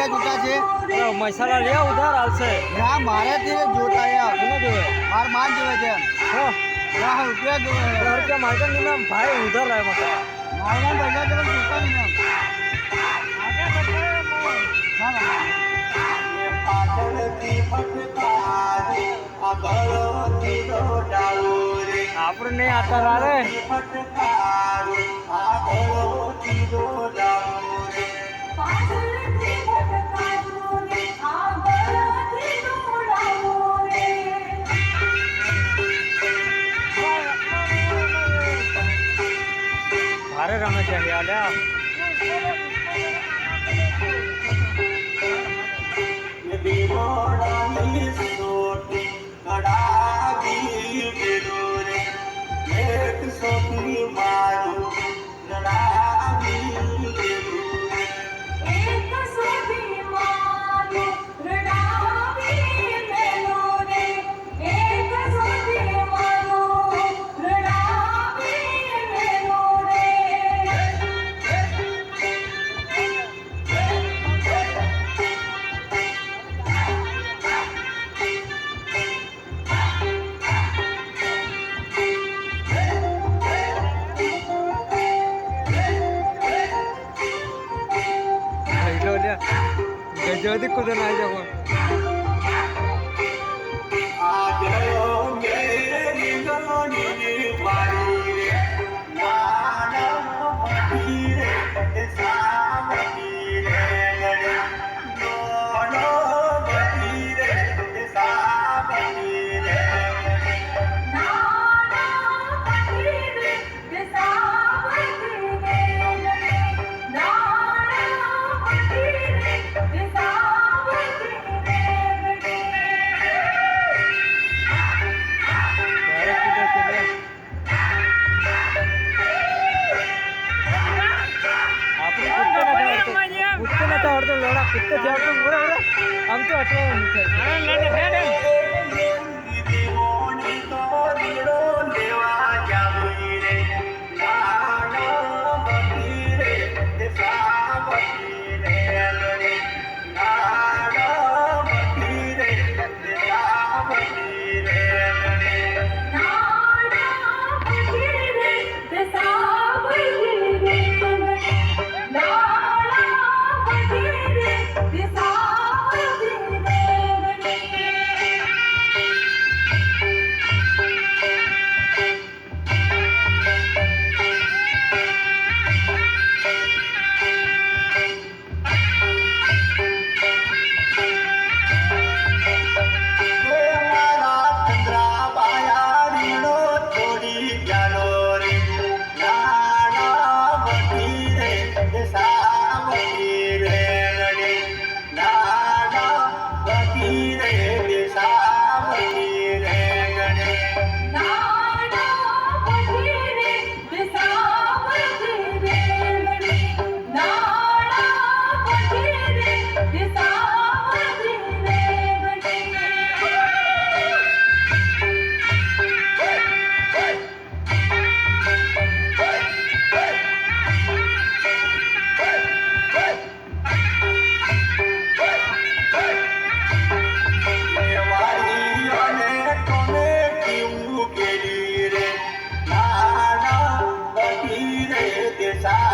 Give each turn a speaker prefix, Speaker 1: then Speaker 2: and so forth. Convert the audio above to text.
Speaker 1: રૂપિયા જોતા છે
Speaker 2: મસાલા લે ઉધાર હાલશે
Speaker 1: ના મારે થી જોતા યાર
Speaker 2: કોને જોવે
Speaker 1: માર માન જોવે છે
Speaker 2: હો
Speaker 1: ના રૂપિયા જોવે
Speaker 2: રૂપિયા માર્કેટ ની નામ ભાઈ ઉધાર લાવે મસાલા
Speaker 1: મારા પૈસા તો જોતા નહીં એમ
Speaker 2: આપણે નહીં આતા રારે ભારે રમે છે યાર गजोदी कुछ ना जाओ कितने जाओ बराबर हम तो अटवा
Speaker 3: Yes,